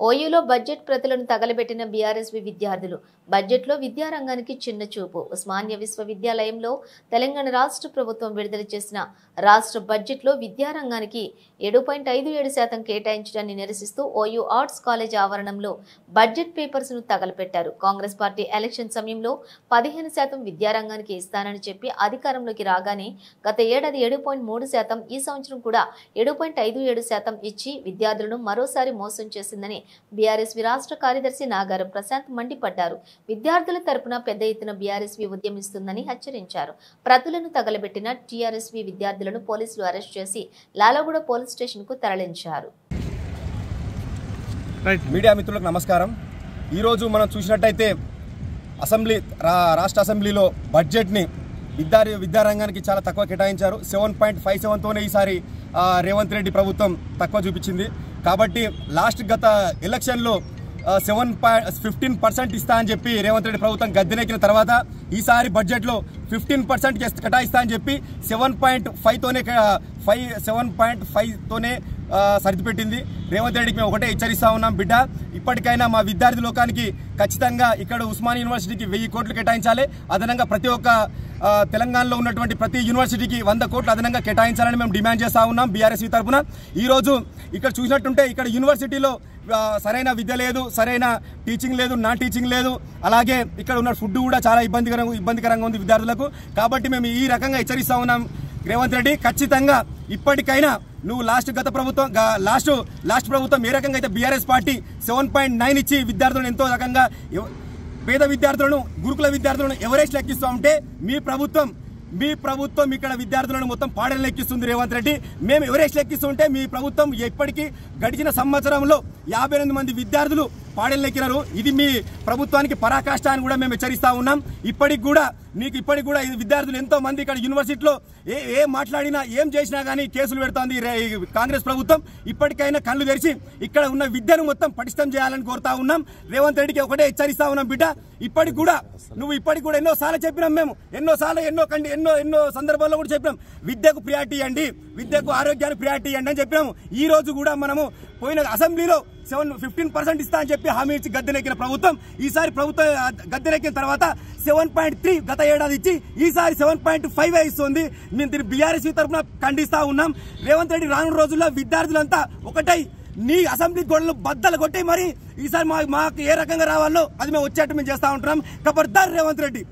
ఓయూలో budget ప్రతులను తగలబెట్టిన BRSV విద్యార్థులు. బడ్జెట్లో విద్యారంగానికి చిన్న చూపు. ఉస్మానియా విశ్వవిద్యాలయంలో తెలంగాణ రాష్ట్ర ప్రభుత్వం విడుదల చేసిన రాష్ట్ర బడ్జెట్లో విద్యారంగానికి 7.57% కేటాయించడాన్ని నిరసిస్తూ ఓయూ ఆర్ట్స్ కాలేజ్ ఆవరణంలో బడ్జెట్ పేపర్స్ ను తగలపెట్టారు. కాంగ్రెస్ పార్టీ ఎలక్షన్ సమయంలో 15% విద్యారంగానికి ఇస్తానని చెప్పి అధికారంలోకి రాగానే గత ఏడాది 7.3%, ఈ సంవత్సరం కూడా 7.57% ఇచ్చి విద్యార్థులను మరోసారి మోసం చేసిందని బీఆర్ఎస్వి రాష్ట్ర కార్యదర్శి నాగారం ప్రశాంత్ మండిపడ్డారు. విద్యార్థుల తరపున పెద్ద ఎత్తున బీఆర్ఎస్వి ఉద్యమిస్తుందని హెచ్చరించారు. ప్రతులను తగలబెట్టిన టీఆర్ఎస్వి విద్యార్థులను పోలీసులు అరెస్ట్ చేసి లాలగూడ పోలీస్ స్టేషన్ కు తరలించారు. మీడియా మిత్రులకు నమస్కారం. ఈరోజు మనం చూసినట్టయితే రాష్ట్ర అసెంబ్లీలో బడ్జెట్ని విద్యారంగానికి చాలా తక్కువ కేటాయించారు. 7.57తోనే ఈసారి రేవంత్ రెడ్డి ప్రభుత్వం తక్కువ చూపించింది. కాబట్టి గత ఎలక్షన్లో 15% ఇస్తా అని చెప్పి రేవంత్ రెడ్డి ప్రభుత్వం గద్దెనెక్కిన తర్వాత ఈసారి బడ్జెట్లో 15% కేటాయిస్తా అని చెప్పి 7.5తోనే సరిదిపెట్టింది. రేవంత్ రెడ్డికి మేము ఒకటే హెచ్చరిస్తా ఉన్నాం, బిడ్డ ఇప్పటికైనా మా విద్యార్థి లోకానికి ఖచ్చితంగా ఇక్కడ ఉస్మానియా యూనివర్సిటీకి 1000 కోట్లు కేటాయించాలి. అదనంగా ప్రతి ఒక్క తెలంగాణలో ఉన్నటువంటి ప్రతి యూనివర్సిటీకి 100 కోట్లు అదనంగా కేటాయించాలని మేము డిమాండ్ చేస్తా ఉన్నాం బీఆర్ఎస్వి తరఫున. ఈరోజు ఇక్కడ చూసినట్టుంటే ఇక్కడ యూనివర్సిటీలో సరైన విద్య లేదు, సరైన టీచింగ్ లేదు, నాన్ టీచింగ్ లేదు. అలాగే ఇక్కడ ఉన్న ఫుడ్ కూడా చాలా ఇబ్బందికరంగా ఉంది విద్యార్థులకు. కాబట్టి మేము ఈ రకంగా హెచ్చరిస్తా ఉన్నాం, రేవంత్ రెడ్డి ఖచ్చితంగా ఇప్పటికైనా నువ్వు లాస్ట్ ప్రభుత్వం ఏ రకంగా అయితే బీఆర్ఎస్ పార్టీ 7.9 ఇచ్చి విద్యార్థులను ఎంతో రకంగా పేద విద్యార్థులను, గురుకుల విద్యార్థులను ఎవరెస్ట్ లెక్కిస్తూ ఉంటే మీ ప్రభుత్వం ఇక్కడ విద్యార్థులను మొత్తం పాడలు లెక్కిస్తుంది. రేవంత్ రెడ్డి మేము ఎవరెస్ట్ లెక్కిస్తుంటే మీ ప్రభుత్వం ఇప్పటికీ గడిచిన సంవత్సరంలో 58 మంది విద్యార్థులు పాడలు లెక్కినారు. ఇది మీ ప్రభుత్వానికి పరాకాష్ట అని కూడా మేము హెచ్చరిస్తా ఉన్నాం. ఇప్పటికి కూడా విద్యార్థులు ఎంతో మంది ఇక్కడ యూనివర్సిటీలో ఏం మాట్లాడినా ఏం చేసినా కానీ కేసులు పెడుతోంది కాంగ్రెస్ ప్రభుత్వం. ఇప్పటికైనా కళ్ళు తెరిచి ఇక్కడ ఉన్న విద్యను మొత్తం పటిష్టం చేయాలని కోరుతా ఉన్నాం. రేవంత్ రెడ్డికి ఒకటే హెచ్చరిస్తా ఉన్నాం, బిడ్డ ఇప్పటికి కూడా ఎన్నోసార్లు చెప్పినాం, మేము ఎన్నో సందర్భాల్లో కూడా చెప్పినాం, విద్యకు ప్రియారిటీ ఇవ్వండి, విద్యకు ఆరోగ్యానికి ప్రియారిటీ ఇవ్వండి అని చెప్పినాము. ఈ రోజు కూడా మనము పోయిన అసెంబ్లీలో 15% ఇస్తా అని చెప్పి హామీ ఇచ్చి గద్దెనెక్కిన ప్రభుత్వం ఈసారి గద్దెనెక్కిన తర్వాత 7.3 గత ఏడాది ఇచ్చి ఈసారి 7.5 ఇస్తుంది. మేము దీన్ని బీఆర్ఎస్వి తరఫున ఖండిస్తా ఉన్నాం. రేవంత్ రెడ్డి రానున్న రోజుల్లో విద్యార్థులంతా ఒకటై నీ అసెంబ్లీ గోడలు బద్దలు కొట్టి మరి ఈసారి మాకు ఏ రకంగా రావాలో అది మేము వచ్చేట్టు మేము చేస్తా ఉంటున్నాం. ఖబర్దార్ రేవంత్ రెడ్డి.